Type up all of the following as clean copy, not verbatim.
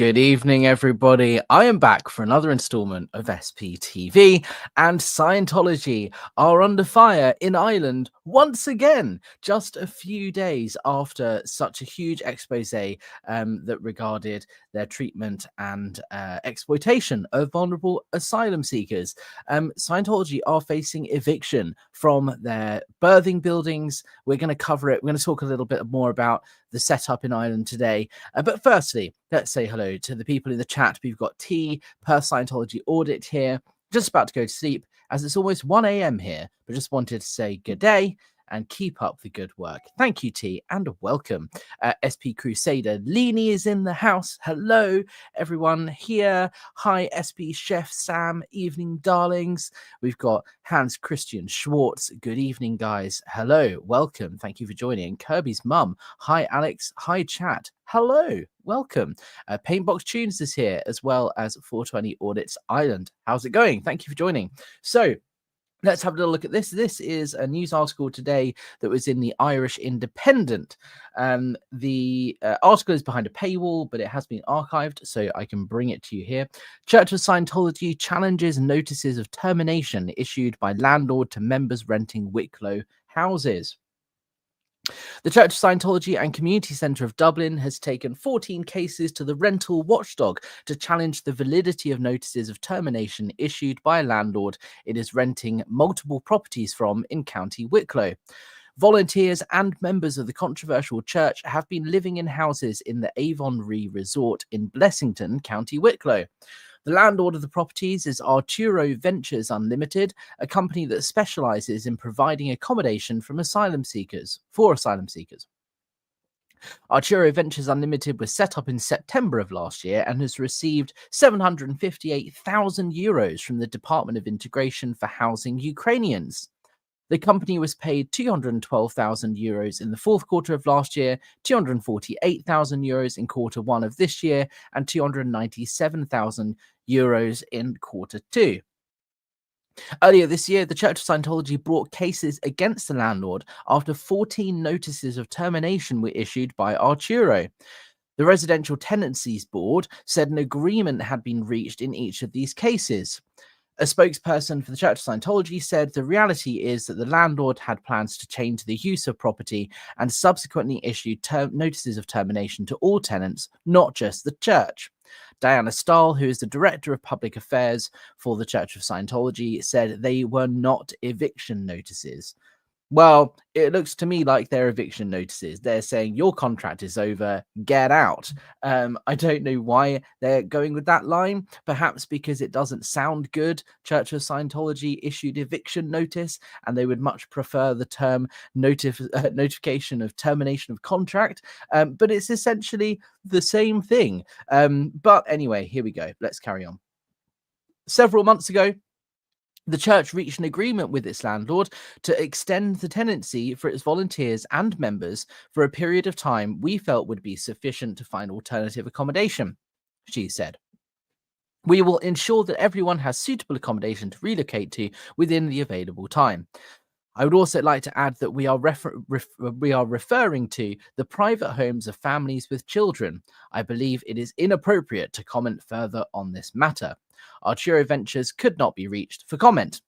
Good evening, everybody. I am back for another installment of SPTV, and Scientology are under fire in Ireland once again, just a few days after such a huge expose that regarded their treatment and exploitation of vulnerable asylum seekers. Scientology are facing eviction from their berthing buildings. We're going to cover it. We're going to talk a little bit more about the setup in Ireland today. But firstly, let's say hello to the people in the chat. We've got T, per Scientology Audit here, just about to go to sleep as it's almost 1 a.m. here, but just wanted to say good day and keep up the good work. Thank you, T, and welcome. SP Crusader Leanie is in the house. Hello, everyone here. Hi, SP Chef Sam. Evening, darlings. We've got Hans Christian Schwartz. Good evening, guys. Hello, welcome. Thank you for joining. Kirby's mum. Hi, Alex. Hi, chat. Hello, welcome. Paintbox Tunes is here, as well as 420 Audits Ireland. How's it going? Thank you for joining. So, let's have a little look at this. This is a news article today that was in the Irish Independent. The article is behind a paywall, but it has been archived, so I can bring it to you here. Church of Scientology challenges notices of termination issued by landlord to members renting Wicklow houses. The Church of Scientology and Community Centre of Dublin has taken 14 cases to the rental watchdog to challenge the validity of notices of termination issued by a landlord it is renting multiple properties from in County Wicklow. Volunteers and members of the controversial church have been living in houses in the Avon Ree Resort in Blessington, County Wicklow. The landlord of the properties is Arturo Ventures Unlimited, a company that specializes in providing accommodation for asylum seekers. Arturo Ventures Unlimited was set up in September of last year and has received €758,000 from the Department of Integration for housing Ukrainians. The company was paid €212,000 in the fourth quarter of last year, €248,000 in quarter one of this year, and €297,000 in quarter two. Earlier this year, the Church of Scientology brought cases against the landlord after 14 notices of termination were issued by Arturo. The Residential Tenancies Board said an agreement had been reached in each of these cases. A spokesperson for the Church of Scientology said the reality is that the landlord had plans to change the use of property and subsequently issued notices of termination to all tenants, not just the church. Diana Stahl, who is the Director of Public Affairs for the Church of Scientology, said they were not eviction notices. Well, it looks to me like they're eviction notices. They're saying your contract is over, get out. I don't know why they're going with that line. Perhaps because it doesn't sound good. Church of Scientology issued eviction notice, and they would much prefer the term notification of termination of contract. But it's essentially the same thing. But anyway, here we go. Let's carry on. Several months ago, the church reached an agreement with its landlord to extend the tenancy for its volunteers and members for a period of time we felt would be sufficient to find alternative accommodation, she said. We will ensure that everyone has suitable accommodation to relocate to within the available time. I would also like to add that we are referring to the private homes of families with children. I believe it is inappropriate to comment further on this matter. Arturo Ventures could not be reached for comment.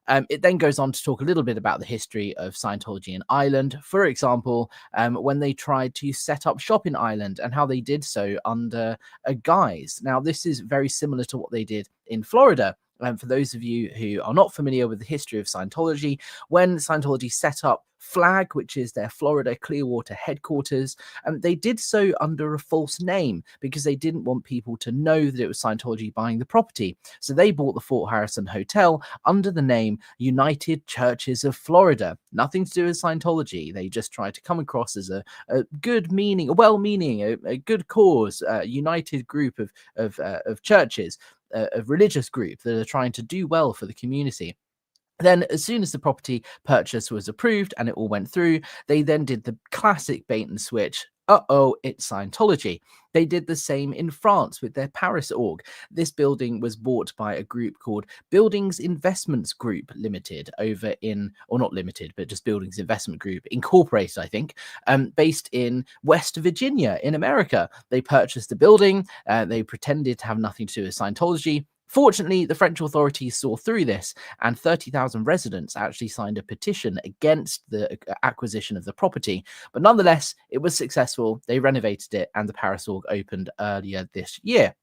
It then goes on to talk a little bit about the history of Scientology in Ireland. For example, when they tried to set up shop in Ireland and how they did so under a guise. Now, this is very similar to what they did in Florida. For those of you who are not familiar with the history of Scientology, when Scientology set up FLAG, which is their Florida Clearwater headquarters, they did so under a false name because they didn't want people to know that it was Scientology buying the property. So they bought the Fort Harrison Hotel under the name United Churches of Florida. Nothing to do with Scientology. They just tried to come across as a good meaning, a well-meaning, a good cause, a united group of churches, a religious group that are trying to do well for the community. Then, as soon as the property purchase was approved and it all went through, they then did the classic bait and switch. It's Scientology. They did the same in France with their Paris org. This building was bought by a group called Buildings Investments Group Limited over in, or not limited, but just Buildings Investment Group Incorporated, I think, based in West Virginia in America. They purchased the building. They pretended to have nothing to do with Scientology. Fortunately, the French authorities saw through this, and 30,000 residents actually signed a petition against the acquisition of the property. But nonetheless, it was successful. They renovated it, and the Paris org opened earlier this year.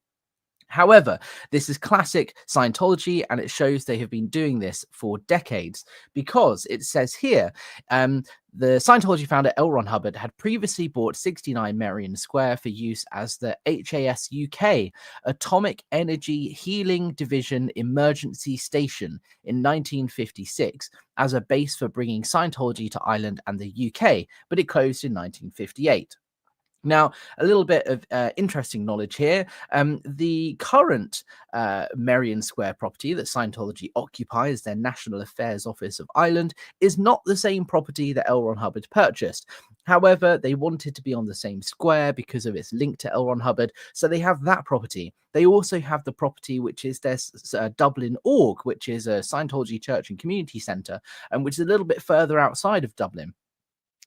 However, this is classic Scientology, and it shows they have been doing this for decades, because it says here, the Scientology founder L. Ron Hubbard had previously bought 69 Merrion Square for use as the HAS UK Atomic Energy Healing Division Emergency Station in 1956 as a base for bringing Scientology to Ireland and the UK, but it closed in 1958. Now, a little bit of interesting knowledge here. The current Merrion Square property that Scientology occupies, their National Affairs Office of Ireland, is not the same property that L. Ron Hubbard purchased. However, they wanted to be on the same square because of its link to L. Ron Hubbard, so they have that property. They also have the property which is their Dublin org, which is a Scientology church and community centre, and which is a little bit further outside of Dublin.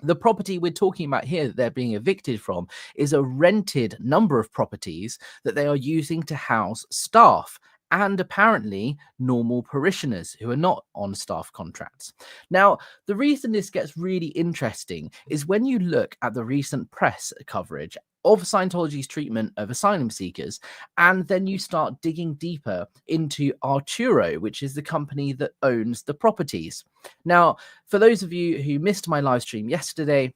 The property we're talking about here that they're being evicted from is a rented number of properties that they are using to house staff and apparently normal parishioners who are not on staff contracts. Now, the reason this gets really interesting is when you look at the recent press coverage of Scientology's treatment of asylum seekers, and then you start digging deeper into Arturo, which is the company that owns the properties. Now, for those of you who missed my live stream yesterday,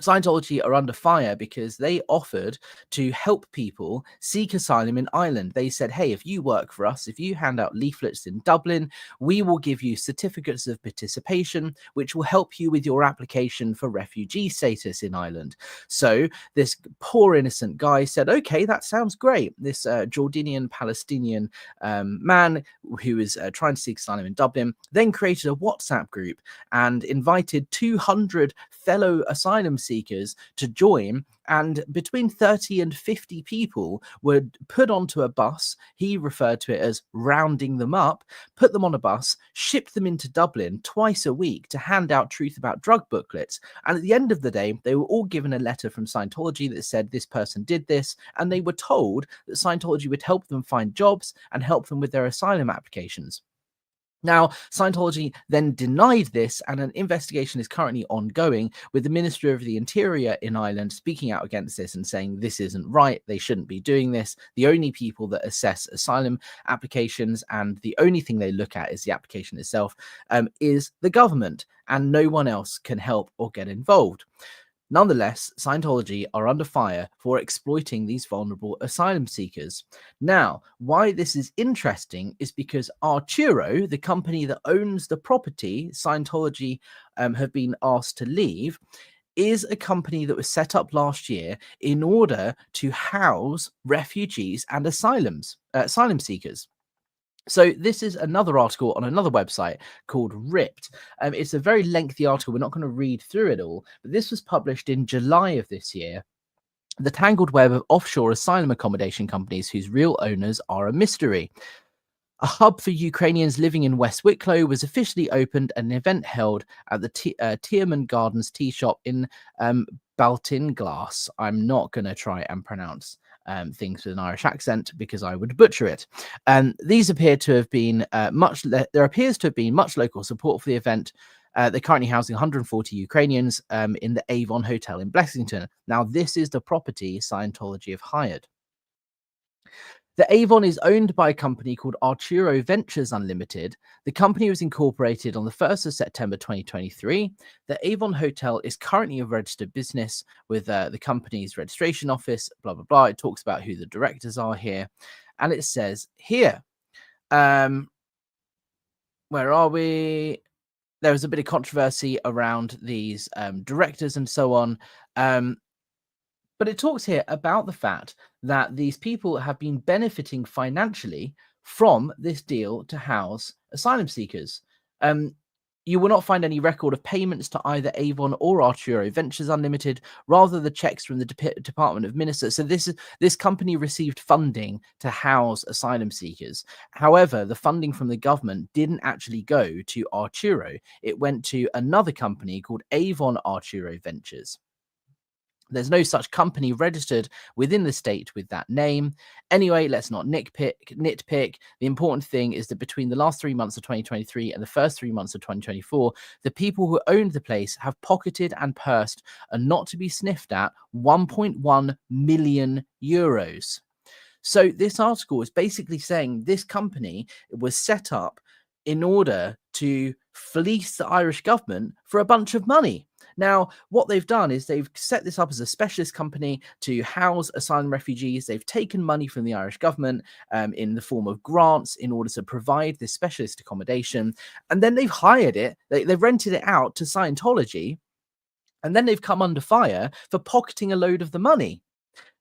Scientology are under fire because they offered to help people seek asylum in Ireland. They said, hey, if you work for us, if you hand out leaflets in Dublin, we will give you certificates of participation, which will help you with your application for refugee status in Ireland. So this poor innocent guy said, okay, that sounds great. This Jordanian Palestinian man who is trying to seek asylum in Dublin then created a WhatsApp group and invited 200 fellow asylum seekers to join, and between 30 and 50 people were put onto a bus. He referred to it as rounding them up, put them on a bus, shipped them into Dublin twice a week to hand out truth about drug booklets, and at the end of the day they were all given a letter from Scientology that said this person did this, and they were told that Scientology would help them find jobs and help them with their asylum applications. Now, Scientology then denied this, and an investigation is currently ongoing with the Ministry of the Interior in Ireland speaking out against this and saying this isn't right, they shouldn't be doing this. The only people that assess asylum applications and the only thing they look at is the application itself is the government, and no one else can help or get involved. Nonetheless, Scientology are under fire for exploiting these vulnerable asylum seekers. Now, why this is interesting is because Arturo, the company that owns the property Scientology have been asked to leave, is a company that was set up last year in order to house refugees and asylum seekers. So this is another article on another website called Ripped. It's a very lengthy article. We're not going to read through it all, but this was published in July of this year. The tangled web of offshore asylum accommodation companies whose real owners are a mystery. A hub for Ukrainians living in West Wicklow was officially opened at an event held at the Tierman Gardens tea shop in Baltinglass. I'm not going to try and pronounce things with an Irish accent because I would butcher it. These appear to have been there appears to have been much local support for the event. They're currently housing 140 Ukrainians in the Avon Hotel in Blessington. Now, this is the property Scientology have hired. The Avon is owned by a company called Arturo Ventures Unlimited. The company was incorporated on the 1st of September 2023. The Avon Hotel is currently a registered business with the company's registration office, blah, blah, blah. It talks about who the directors are here. And it says here, where are we? There was a bit of controversy around these directors and so on. But it talks here about the fact that these people have been benefiting financially from this deal to house asylum seekers. You will not find any record of payments to either Avon or Arturo Ventures Unlimited, rather the checks from the Department of Ministers. So this company received funding to house asylum seekers. However, the funding from the government didn't actually go to Arturo. It went to another company called Avon Arturo Ventures. There's no such company registered within the state with that name. Anyway, let's not nitpick. The important thing is that between the last 3 months of 2023 and the first 3 months of 2024, the people who owned the place have pocketed and pursed a not to be sniffed at 1.1 million euros. So this article is basically saying this company was set up in order to fleece the Irish government for a bunch of money. Now, what they've done is they've set this up as a specialist company to house asylum refugees. They've taken money from the Irish government in the form of grants in order to provide this specialist accommodation. And then they've hired it, they've rented it out to Scientology. And then they've come under fire for pocketing a load of the money.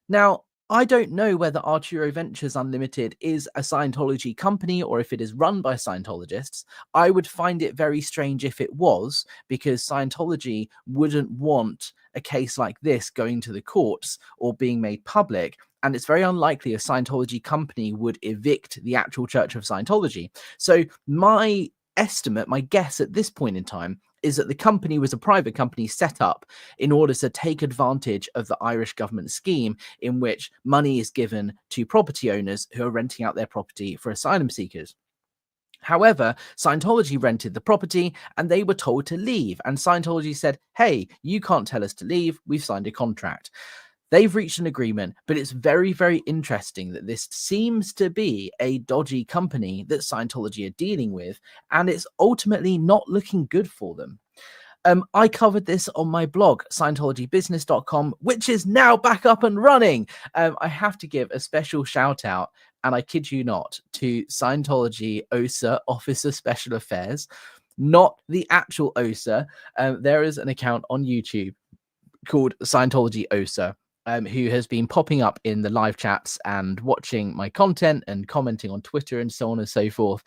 Now, I don't know whether Arturo Ventures Unlimited is a Scientology company or if it is run by Scientologists. I would find it very strange if it was, because Scientology wouldn't want a case like this going to the courts or being made public. And it's very unlikely a Scientology company would evict the actual Church of Scientology. So my estimate, my guess at this point in time, is that the company was a private company set up in order to take advantage of the Irish government scheme in which money is given to property owners who are renting out their property for asylum seekers. However, Scientology rented the property and they were told to leave. And Scientology said, hey, you can't tell us to leave. We've signed a contract. They've reached an agreement, but it's very, very interesting that this seems to be a dodgy company that Scientology are dealing with, and it's ultimately not looking good for them. I covered this on my blog, ScientologyBusiness.com, which is now back up and running. I have to give a special shout out, and I kid you not, to Scientology OSA, Office of Special Affairs, not the actual OSA. There is an account on YouTube called Scientology OSA, who has been popping up in the live chats and watching my content and commenting on Twitter and so on and so forth.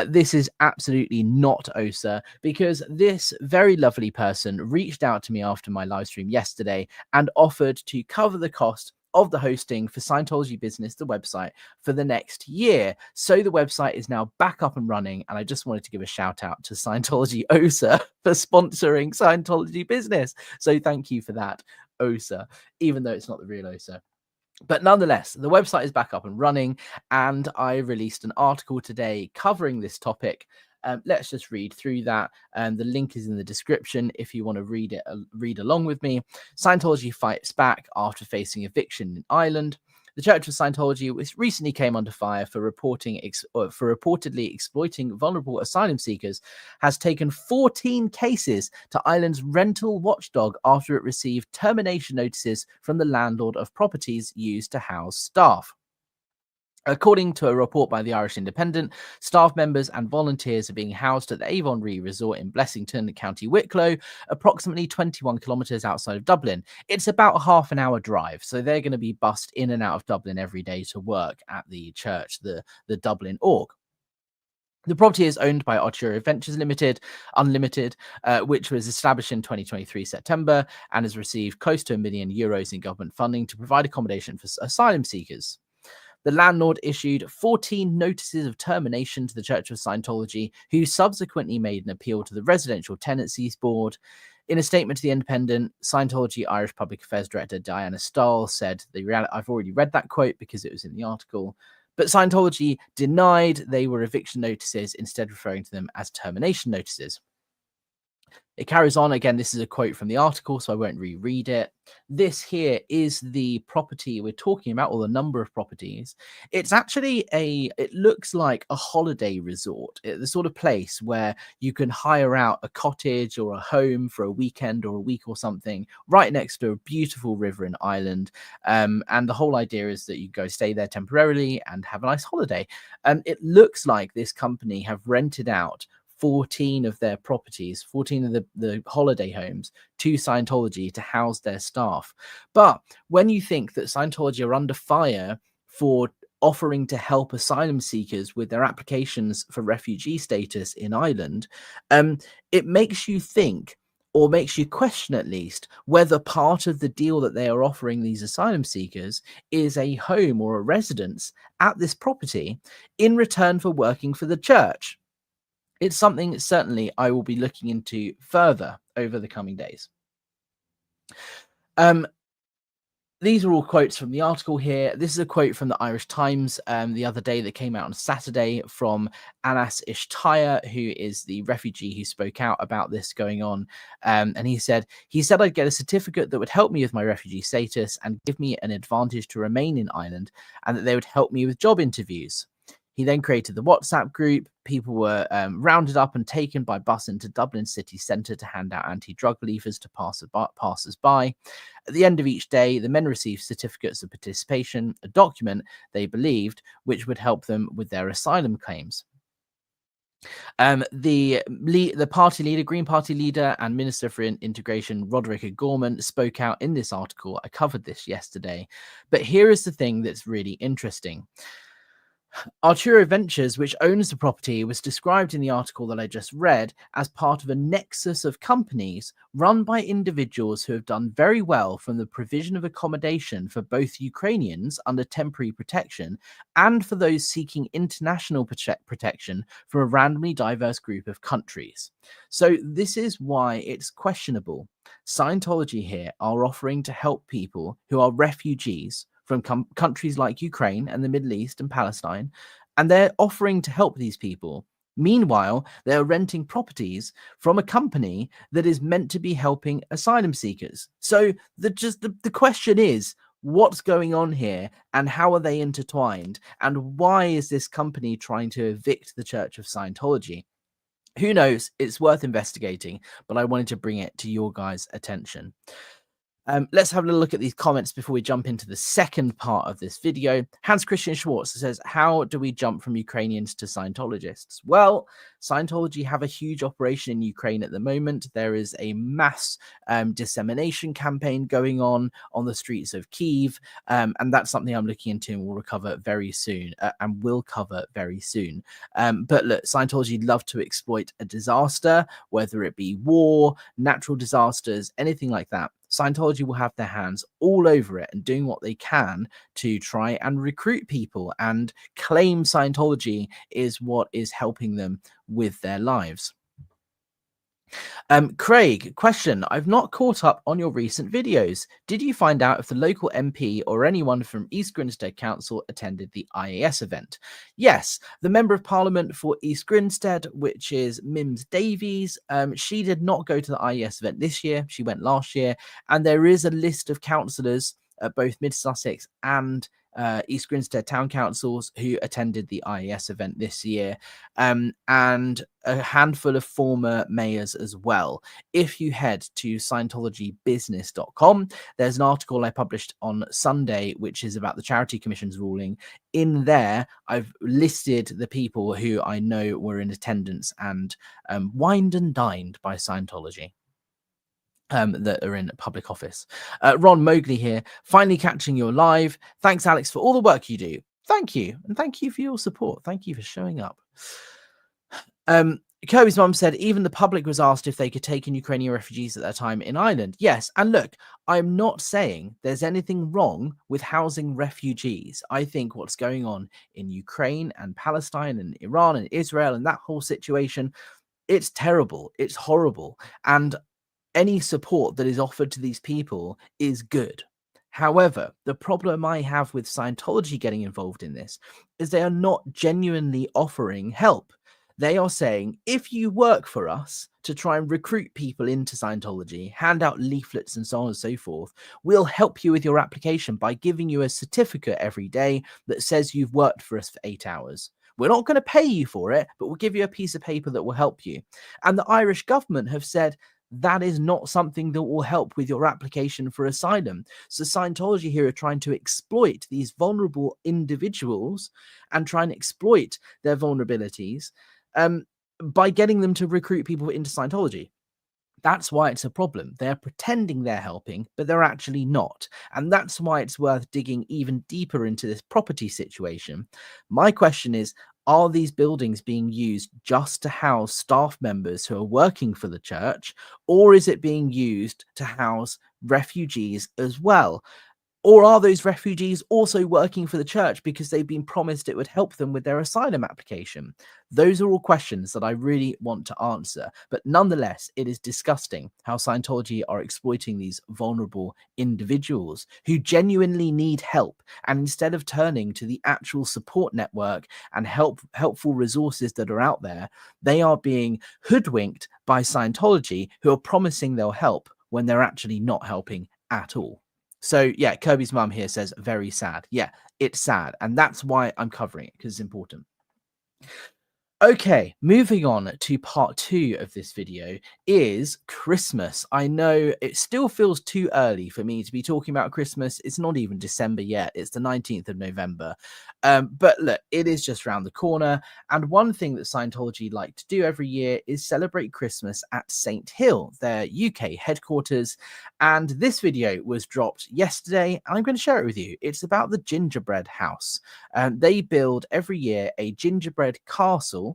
This is absolutely not OSA, because this very lovely person reached out to me after my live stream yesterday and offered to cover the cost of the hosting for Scientology Business, the website, for the next year. So the website is now back up and running, and I just wanted to give a shout out to Scientology OSA for sponsoring Scientology Business. So thank you for that, OSA, even though it's not the real OSA. But nonetheless, the website is back up and running, and I released an article today covering this topic. Let's just read through that. The link is in the description if you want to read it, read along with me. Scientology fights back after facing eviction in Ireland. The Church of Scientology, which recently came under fire for reportedly exploiting vulnerable asylum seekers, has taken 14 cases to Ireland's rental watchdog after it received termination notices from the landlord of properties used to house staff. According to a report by the Irish Independent, staff members and volunteers are being housed at the Avon Resort in Blessington, County Wicklow, approximately 21 kilometres outside of Dublin. It's about a half an hour drive, so they're going to be bussed in and out of Dublin every day to work at the church, the Dublin org. The property is owned by Arturo Ventures Unlimited, which was established in 2023 September and has received close to €1 million in government funding to provide accommodation for asylum seekers. The landlord issued 14 notices of termination to the Church of Scientology, who subsequently made an appeal to the Residential Tenancies Board. In a statement to The Independent, Scientology Irish Public Affairs Director Diana Stahl said, I've already read that quote because it was in the article, but Scientology denied they were eviction notices, instead referring to them as termination notices. It carries on. Again, this is a quote from the article, so I won't reread it. This here is the property we're talking about, or the number of properties. It's actually it looks like a holiday resort, the sort of place where you can hire out a cottage or a home for a weekend or a week or something, right next to a beautiful river in Ireland. And the whole idea is that you go stay there temporarily and have a nice holiday. It looks like this company have rented out 14 of their properties, 14 of the holiday homes to Scientology to house their staff. But when you think that Scientology are under fire for offering to help asylum seekers with their applications for refugee status in Ireland, it makes you think, or makes you question at least, whether part of the deal that they are offering these asylum seekers is a home or a residence at this property in return for working for the church. It's something certainly I will be looking into further over the coming days. These are all quotes from the article here. This is a quote from the Irish Times the other day that came out on Saturday from Anas Ishtaya, who is the refugee who spoke out about this going on. And he said I'd get a certificate that would help me with my refugee status and give me an advantage to remain in Ireland, and that they would help me with job interviews. He then created the WhatsApp group. People were rounded up and taken by bus into Dublin city centre to hand out anti-drug leaflets to passers-by. At the end of each day, the men received certificates of participation, a document they believed which would help them with their asylum claims. The party leader, Green Party leader and Minister for Integration, Roderick O'Gorman, spoke out in this article. I covered this yesterday. But here is the thing that's really interesting. Arturo Ventures, which owns the property, was described in the article that I just read as part of a nexus of companies run by individuals who have done very well from the provision of accommodation for both Ukrainians under temporary protection and for those seeking international protection from a randomly diverse group of countries. So this is why it's questionable. Scientology here are offering to help people who are refugees from countries like Ukraine and the Middle East and Palestine, and they're offering to help these people. Meanwhile, they're renting properties from a company that is meant to be helping asylum seekers. So the question is, what's going on here and how are they intertwined? And why is this company trying to evict the Church of Scientology? Who knows? It's worth investigating, but I wanted to bring it to your guys' attention. Let's have a look at these comments before we jump into the second part of this video. Hans Christian Schwartz says, how do we jump from Ukrainians to Scientologists? Well, Scientology have a huge operation in Ukraine at the moment. There is a mass dissemination campaign going on the streets of Kyiv, and that's something I'm looking into and will cover very soon. But look, Scientology love to exploit a disaster, whether it be war, natural disasters, anything like that. Scientology will have their hands all over it and doing what they can to try and recruit people and claim Scientology is what is helping them with their lives. Craig, question. I've not caught up on your recent videos. Did you find out if the local MP or anyone from East Grinstead Council attended the IAS event? Yes, the Member of Parliament for East Grinstead, which is Mims Davies, she did not go to the IAS event this year. She went last year. And there is a list of councillors at both Mid Sussex and East Grinstead Town Councils who attended the IAS event this year, and a handful of former mayors as well. If you head to Scientologybusiness.com, there's an article I published on Sunday, which is about the Charity Commission's ruling. In there, I've listed the people who I know were in attendance and wined and dined by Scientology. That are in public office. Ron Mowgli here, finally catching you live. Thanks, Alex, for all the work you do. Thank you. And thank you for your support. Thank you for showing up. Kirby's mum said even the public was asked if they could take in Ukrainian refugees at that time in Ireland. Yes. And look, I'm not saying there's anything wrong with housing refugees. I think what's going on in Ukraine and Palestine and Iran and Israel and that whole situation, it's terrible. It's horrible. And any support that is offered to these people is good. However, the problem I have with Scientology getting involved in this is they are not genuinely offering help. They are saying, if you work for us to try and recruit people into Scientology, hand out leaflets and so on and so forth, we'll help you with your application by giving you a certificate every day that says you've worked for us for 8 hours. We're not going to pay you for it, but we'll give you a piece of paper that will help you. And the Irish government have said, that is not something that will help with your application for asylum. So Scientology here are trying to exploit these vulnerable individuals and try and exploit their vulnerabilities by getting them to recruit people into Scientology. That's why it's a problem. They're pretending they're helping, but they're actually not. And that's why it's worth digging even deeper into this property situation. My question is, are these buildings being used just to house staff members who are working for the church, or is it being used to house refugees as well? Or are those refugees also working for the church because they've been promised it would help them with their asylum application? Those are all questions that I really want to answer. But nonetheless, it is disgusting how Scientology are exploiting these vulnerable individuals who genuinely need help. And instead of turning to the actual support network and helpful resources that are out there, they are being hoodwinked by Scientology, who are promising they'll help when they're actually not helping at all. So yeah, Kirby's mum here says very sad. Yeah, it's sad. And that's why I'm covering it, because it's important. Okay, moving on to part 2 of this video is Christmas. I know it still feels too early for me to be talking about Christmas. It's not even December yet. It's the 19th of November. But look, it is just around the corner. And one thing that Scientology like to do every year is celebrate Christmas at St. Hill, their UK headquarters. And this video was dropped yesterday, and I'm going to share it with you. It's about the gingerbread house. They build every year a gingerbread castle,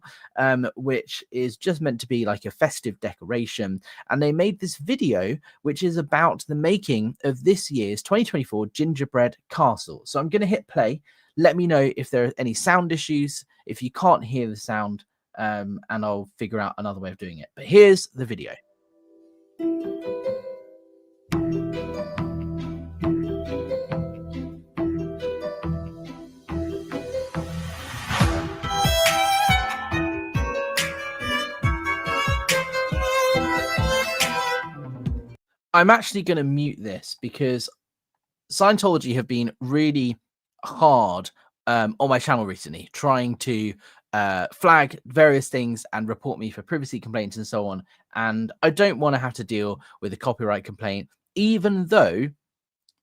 which is just meant to be like a festive decoration. And they made this video, which is about the making of this year's 2024 gingerbread castle. So I'm going to hit play. Let me know if there are any sound issues, if you can't hear the sound, and I'll figure out another way of doing it. But here's the video. I'm actually going to mute this because Scientology have been really hard on my channel recently, trying to flag various things and report me for privacy complaints and so on. And I don't want to have to deal with a copyright complaint, even though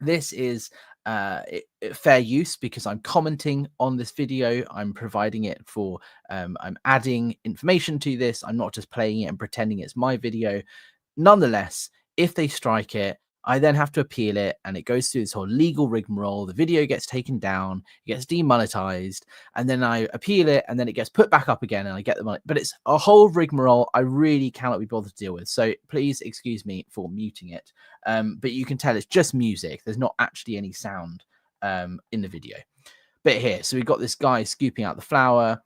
this is fair use because I'm commenting on this video. I'm providing it for, I'm adding information to this. I'm not just playing it and pretending it's my video. Nonetheless, if they strike it, I then have to appeal it, and it goes through this whole legal rigmarole. The video gets taken down, it gets demonetized, and then I appeal it, and then it gets put back up again, and I get the money. But it's a whole rigmarole I really cannot be bothered to deal with. So please excuse me for muting it. But you can tell it's just music. There's not actually any sound in the video. But here, so we've got this guy scooping out the flour,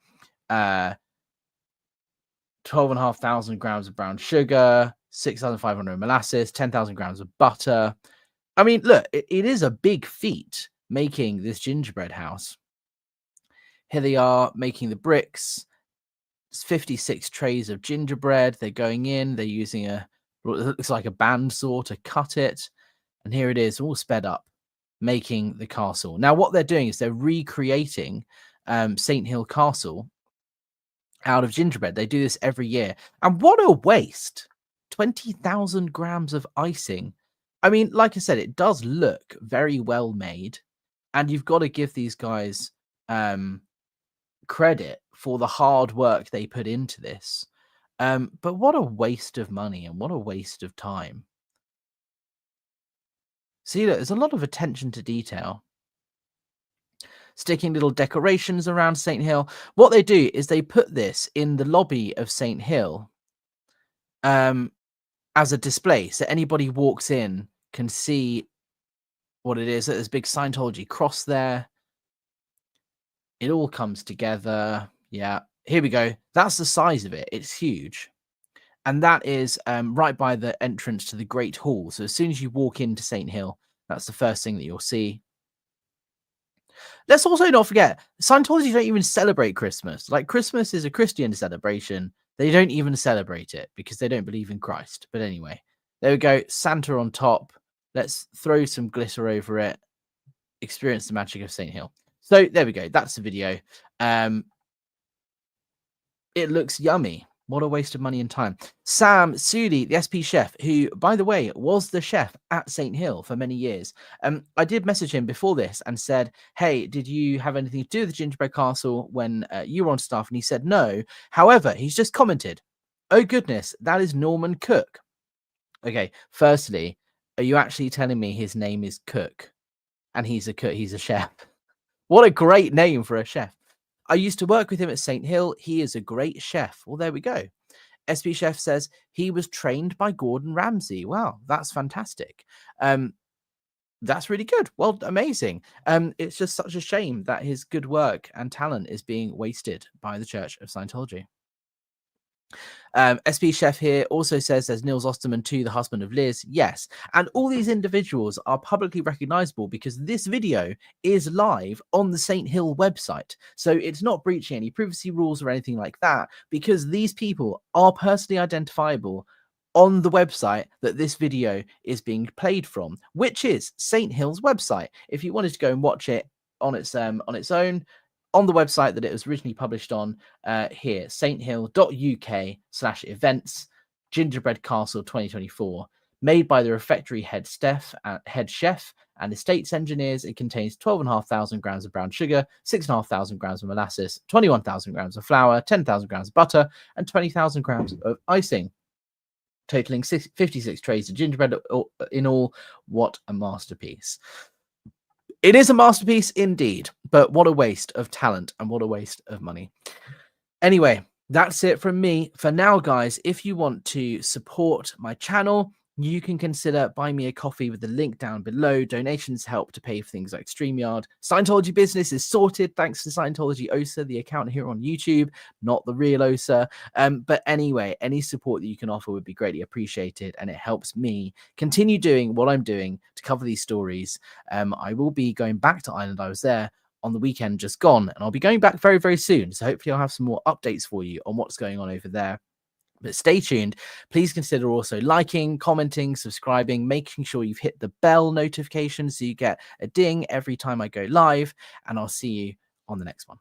12,500 grams of brown sugar, 6,500 molasses, 10,000 grams of butter. I mean, look, it is a big feat making this gingerbread house. Here they are making the bricks. It's 56 trays of gingerbread. They're going in. They're using what looks like a bandsaw to cut it. And here it is, all sped up, making the castle. Now, what they're doing is they're recreating St. Hill Castle out of gingerbread. They do this every year. And what a waste. 20,000 grams of icing. I mean, like I said, it does look very well made, and you've got to give these guys credit for the hard work they put into this. But what a waste of money and what a waste of time. See, look, there's a lot of attention to detail. Sticking little decorations around St. Hill. What they do is they put this in the lobby of St. Hill as a display, so anybody walks in can see what it is. There's a big Scientology cross there. It all comes together. Yeah, here we go. That's the size of it. It's huge. And that is right by the entrance to the Great Hall. So as soon as you walk into St. Hill, that's the first thing that you'll see. Let's also not forget, Scientology don't even celebrate Christmas. Like, Christmas is a Christian celebration. They don't even celebrate it because they don't believe in Christ. But anyway, there we go. Santa on top. Let's throw some glitter over it. Experience the magic of St. Hill. So there we go. That's the video. It looks yummy. What a waste of money and time. Sam Sudi, the SP chef, who, by the way, was the chef at St. Hill for many years. I did message him before this and said, hey, did you have anything to do with the gingerbread castle when you were on staff? And he said no. However, he's just commented, oh, goodness, that is Norman Cook. Okay, firstly, are you actually telling me his name is Cook and he's a cook, he's a chef? What a great name for a chef. I used to work with him at St. Hill. He is a great chef. Well, there we go. SB Chef says he was trained by Gordon Ramsay. Wow, that's fantastic. That's really good. Well, amazing. It's just such a shame that his good work and talent is being wasted by the Church of Scientology. SP Chef here also says there's Nils Osterman too, the husband of Liz. Yes. And all these individuals are publicly recognizable because this video is live on the St. Hill website. So it's not breaching any privacy rules or anything like that, because these people are personally identifiable on the website that this video is being played from, which is St. Hill's website. If you wanted to go and watch it on its own, on the website that it was originally published on, here, sthill.uk/events, Gingerbread Castle 2024, made by the refectory head chef and estates engineers. It contains 12,500 grams of brown sugar, 6,500 grams of molasses, 21,000 grams of flour, 10,000 grams of butter, and 20,000 grams of icing, totaling 56 trays of gingerbread in all. What a masterpiece. It is a masterpiece indeed, but what a waste of talent and what a waste of money. Anyway, that's it from me for now, guys. If you want to support my channel, you can consider buying me a coffee with the link down below. Donations help to pay for things like StreamYard. Scientology business is sorted thanks to Scientology OSA, the account here on YouTube, not the real OSA. But anyway, any support that you can offer would be greatly appreciated, and it helps me continue doing what I'm doing to cover these stories. I will be going back to Ireland. I was there on the weekend just gone, and I'll be going back very, very soon. So hopefully I'll have some more updates for you on what's going on over there. But stay tuned. Please consider also liking, commenting, subscribing, making sure you've hit the bell notification so you get a ding every time I go live. And I'll see you on the next one.